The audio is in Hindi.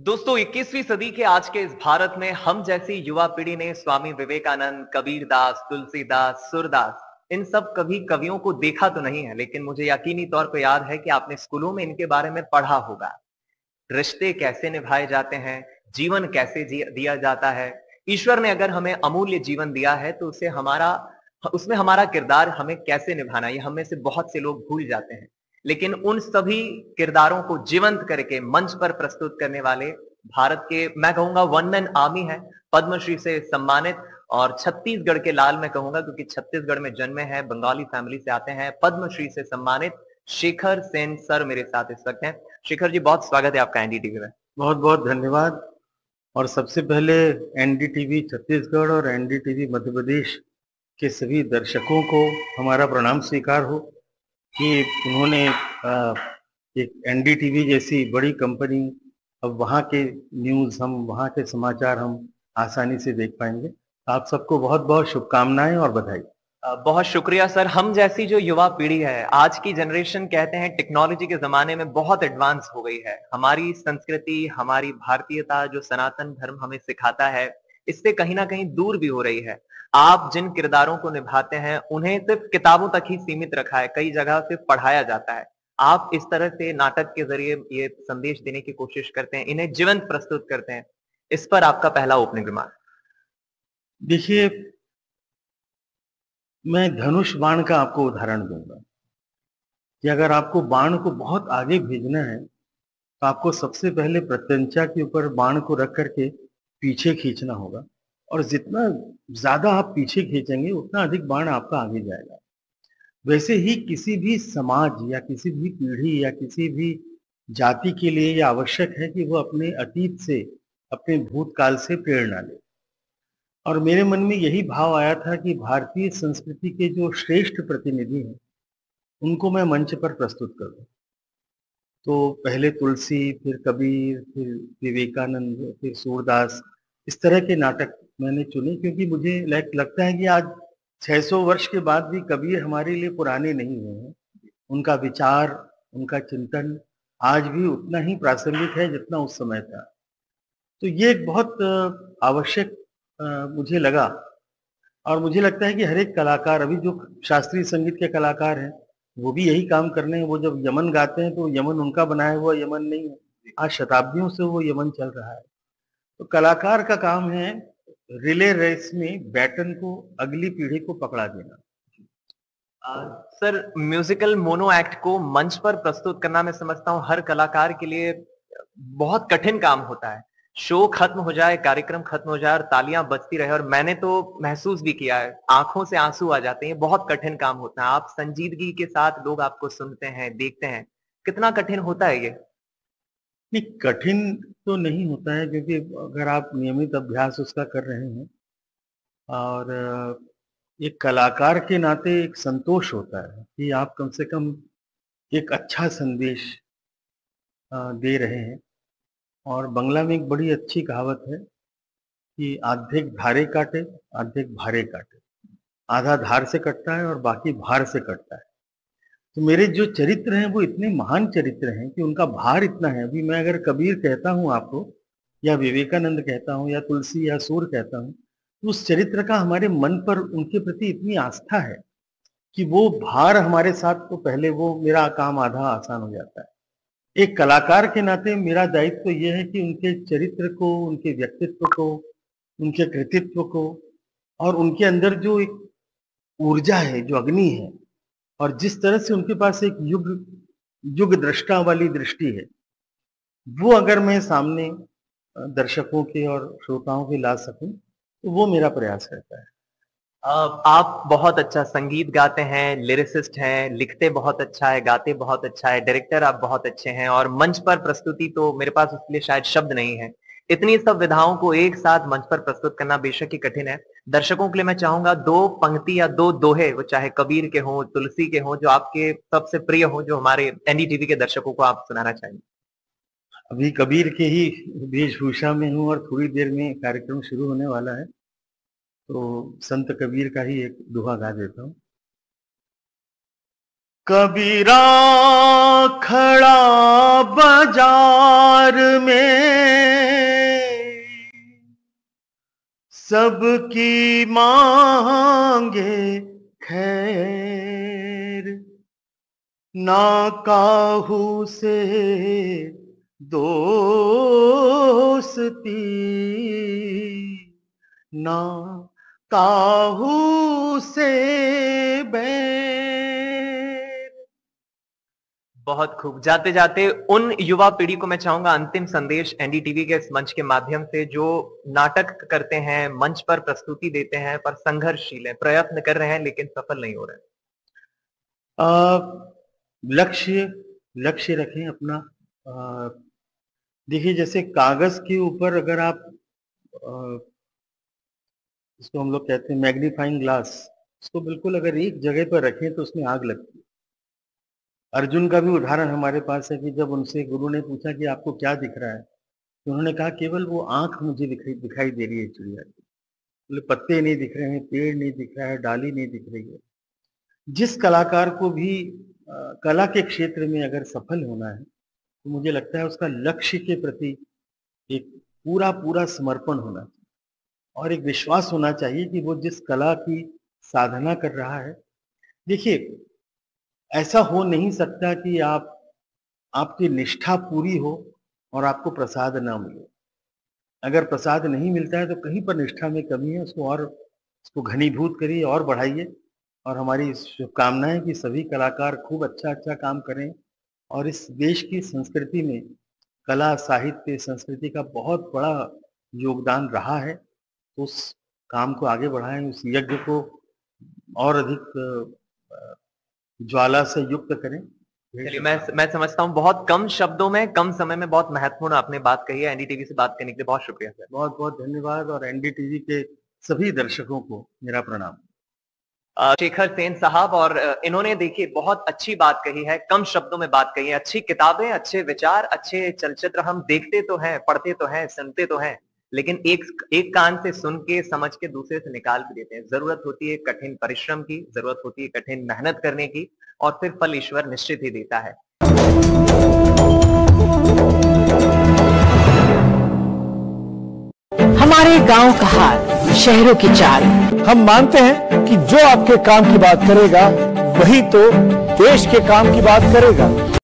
दोस्तों 21वीं सदी के आज के इस भारत में हम जैसी युवा पीढ़ी ने स्वामी विवेकानंद, कबीरदास, तुलसीदास, सूरदास इन सब कभी कवियों को देखा तो नहीं है, लेकिन मुझे यकीनी तौर पर याद है कि आपने स्कूलों में इनके बारे में पढ़ा होगा। रिश्ते कैसे निभाए जाते हैं, जीवन कैसे दिया जाता है। ईश्वर ने अगर हमें अमूल्य जीवन दिया है तो उसे हमारा उसमें हमारा किरदार हमें कैसे निभाना, ये हम में से बहुत से लोग भूल जाते हैं। लेकिन उन सभी किरदारों को जीवंत करके मंच पर प्रस्तुत करने वाले भारत के, मैं कहूंगा, वन मैन आर्मी है। पद्मश्री से सम्मानित और छत्तीसगढ़ के लाल मैं कहूंगा, क्योंकि छत्तीसगढ़ में जन्मे हैं, बंगाली फैमिली से आते हैं। पद्मश्री से सम्मानित शेखर सेन सर मेरे साथ इस वक्त हैं। शेखर जी, बहुत स्वागत है आपका एनडीटीवी में। बहुत बहुत धन्यवाद। और सबसे पहले एनडीटीवी छत्तीसगढ़ और एनडीटीवी मध्य प्रदेश के सभी दर्शकों को हमारा प्रणाम स्वीकार हो कि उन्होंने एक एनडीटीवी जैसी बड़ी कंपनी, अब वहाँ के न्यूज़, हम वहाँ के समाचार हम आसानी से देख पाएंगे। आप सबको बहुत बहुत शुभकामनाएं और बधाई। बहुत शुक्रिया सर। हम जैसी जो युवा पीढ़ी है, आज की जनरेशन, कहते हैं टेक्नोलॉजी के जमाने में बहुत एडवांस हो गई है। हमारी संस्कृति, हमारी भारतीयता जो सनातन धर्म हमें सिखाता है, इससे कहीं ना कहीं दूर भी हो रही है। आप जिन किरदारों को निभाते हैं उन्हें सिर्फ किताबों तक ही सीमित रखा है, कई जगह सिर्फ पढ़ाया जाता है। आप इस तरह से नाटक के जरिए ये संदेश देने की कोशिश करते हैं, इन्हें जीवंत प्रस्तुत करते हैं। इस पर आपका पहला ओपनिंग रिमार्क। देखिए, मैं धनुष बाण का आपको उदाहरण दूंगा कि अगर आपको बाण को बहुत आगे भेजना है तो आपको सबसे पहले प्रत्यंचा के ऊपर बाण को रख करके पीछे खींचना होगा, और जितना ज्यादा आप पीछे खींचेंगे उतना अधिक बाण आपका आगे जाएगा। वैसे ही किसी भी समाज या किसी भी पीढ़ी या किसी भी जाति के लिए यह आवश्यक है कि वो अपने अतीत से, अपने भूतकाल से प्रेरणा ले। और मेरे मन में यही भाव आया था कि भारतीय संस्कृति के जो श्रेष्ठ प्रतिनिधि हैं उनको मैं मंच पर प्रस्तुत करूं। तो पहले तुलसी, फिर कबीर, फिर विवेकानंद, फिर सूरदास, इस तरह के नाटक मैंने चुने, क्योंकि मुझे लगता है कि आज 600 वर्ष के बाद भी कबीर हमारे लिए पुराने नहीं हुए हैं। उनका विचार, उनका चिंतन आज भी उतना ही प्रासंगिक है जितना उस समय था। तो ये एक बहुत आवश्यक मुझे लगा। और मुझे लगता है कि हर एक कलाकार, अभी जो शास्त्रीय संगीत के कलाकार हैं वो भी यही काम कर रहे हैं। वो जब यमन गाते हैं तो यमन उनका बनाया हुआ यमन नहीं है, आज शताब्दियों से वो यमन चल रहा है। तो कलाकार का काम है रिले रेस में बैटन को अगली पीढ़ी को पकड़ा देना। सर, म्यूजिकल मोनो एक्ट को मंच पर प्रस्तुत करना, मैं समझता हूँ हर कलाकार के लिए बहुत कठिन काम होता है। शो खत्म हो जाए, कार्यक्रम खत्म हो जाए और तालियां बजती रहे, और मैंने तो महसूस भी किया है, आंखों से आंसू आ जाते हैं। ये बहुत कठिन काम होता है। आप संजीदगी के साथ लोग आपको सुनते हैं, देखते हैं, कितना कठिन होता है ये? नहीं, कठिन तो नहीं होता है, क्योंकि अगर आप नियमित अभ्यास उसका कर रहे हैं और एक कलाकार के नाते एक संतोष होता है कि आप कम से कम एक अच्छा संदेश दे रहे हैं। और बंगला में एक बड़ी अच्छी कहावत है कि आधेक धारे काटे, आधेक भारे काटे। आधा धार से कटता है और बाकी भार से कटता है। तो मेरे जो चरित्र हैं वो इतने महान चरित्र हैं कि उनका भार इतना है। अभी मैं अगर कबीर कहता हूँ आपको, या विवेकानंद कहता हूँ, या तुलसी या सूर कहता हूँ, तो उस चरित्र का हमारे मन पर उनके प्रति इतनी आस्था है कि वो भार हमारे साथ, तो पहले वो मेरा काम आधा आसान हो जाता है। एक कलाकार के नाते मेरा दायित्व तो यह है कि उनके चरित्र को, उनके व्यक्तित्व को, उनके कृतित्व को, और उनके अंदर जो एक ऊर्जा है, जो अग्नि है, और जिस तरह से उनके पास एक युग दृष्टा वाली दृष्टि है, वो अगर मैं सामने दर्शकों के और श्रोताओं के ला सकूं तो वो मेरा प्रयास रहता है। आप बहुत अच्छा संगीत गाते हैं, लिरिसिस्ट हैं, लिखते बहुत अच्छा है, गाते बहुत अच्छा है, डायरेक्टर आप बहुत अच्छे हैं, और मंच पर प्रस्तुति तो मेरे पास उसके लिए शायद शब्द नहीं है। इतनी सब विधाओं को एक साथ मंच पर प्रस्तुत करना बेशक ही कठिन है। दर्शकों के लिए मैं चाहूंगा 2 पंक्ति या 2 दोहे, वो चाहे कबीर के हों, तुलसी के हों, जो आपके सबसे प्रिय हों, जो हमारे एनडीटीवी के दर्शकों को आप सुनाना चाहेंगे। अभी कबीर के ही वेशभूषा में हूँ और थोड़ी देर में कार्यक्रम शुरू होने वाला है, तो संत कबीर का ही एक दोहा गा देता हूँ। कबीरा खड़ा बाजार में, सबकी मांगे खैर, ना काहू से दोस्ती, ना काहू से बैर। बहुत खूब। जाते जाते उन युवा पीढ़ी को मैं चाहूंगा अंतिम संदेश एनडीटीवी के इस मंच के माध्यम से, जो नाटक करते हैं, मंच पर प्रस्तुति देते हैं, पर संघर्षशील है, प्रयत्न कर रहे हैं लेकिन सफल नहीं हो रहे हैं। लक्ष्य रखें अपना। देखिए, जैसे कागज के ऊपर अगर आप इसको हम लोग कहते हैं मैग्नीफाइंग ग्लास, उसको बिल्कुल अगर एक जगह पर रखें तो उसमें आग लगती है। अर्जुन का भी उदाहरण हमारे पास है कि जब उनसे गुरु ने पूछा कि आपको क्या दिख रहा है, तो उन्होंने कहा केवल वो आंख मुझे दिखाई दे रही है चिड़िया की। बोले पत्ते नहीं दिख रहे हैं, पेड़ नहीं दिख रहा है, डाली नहीं दिख रही है। जिस कलाकार को भी कला के क्षेत्र में अगर सफल होना है, तो मुझे लगता है उसका लक्ष्य के प्रति एक पूरा समर्पण होना चाहिए और एक विश्वास होना चाहिए कि वो जिस कला की साधना कर रहा है। देखिए, ऐसा हो नहीं सकता कि आपकी निष्ठा पूरी हो और आपको प्रसाद ना मिले। अगर प्रसाद नहीं मिलता है तो कहीं पर निष्ठा में कमी है, उसको घनीभूत करिए और बढ़ाइए। और हमारी शुभकामनाएं कि सभी कलाकार खूब अच्छा काम करें और इस देश की संस्कृति में कला, साहित्य, संस्कृति का बहुत बड़ा योगदान रहा है। उस काम को आगे बढ़ाएं, उस यज्ञ को और अधिक ज्वाला से युक्त करें। चलिए, मैं समझता हूँ बहुत कम शब्दों में, कम समय में बहुत महत्वपूर्ण आपने बात कही है। एनडीटीवी से बात करने के लिए बहुत शुक्रिया सर। बहुत बहुत धन्यवाद और एनडीटीवी के सभी दर्शकों को मेरा प्रणाम। शेखर सेन साहब, और इन्होंने देखिए बहुत अच्छी बात कही है, कम शब्दों में बात कही है। अच्छी किताबें, अच्छे विचार, अच्छे चलचित्र हम देखते तो हैं, पढ़ते तो हैं, सुनते तो हैं, लेकिन एक कान से सुन के, समझ के दूसरे से निकाल भी देते हैं। जरूरत होती है कठिन परिश्रम की, जरूरत होती है कठिन मेहनत करने की, और फिर फल ईश्वर निश्चित ही देता है। हमारे गांव का हाल, शहरों की चाल। हम मानते हैं कि जो आपके काम की बात करेगा वही तो देश के काम की बात करेगा।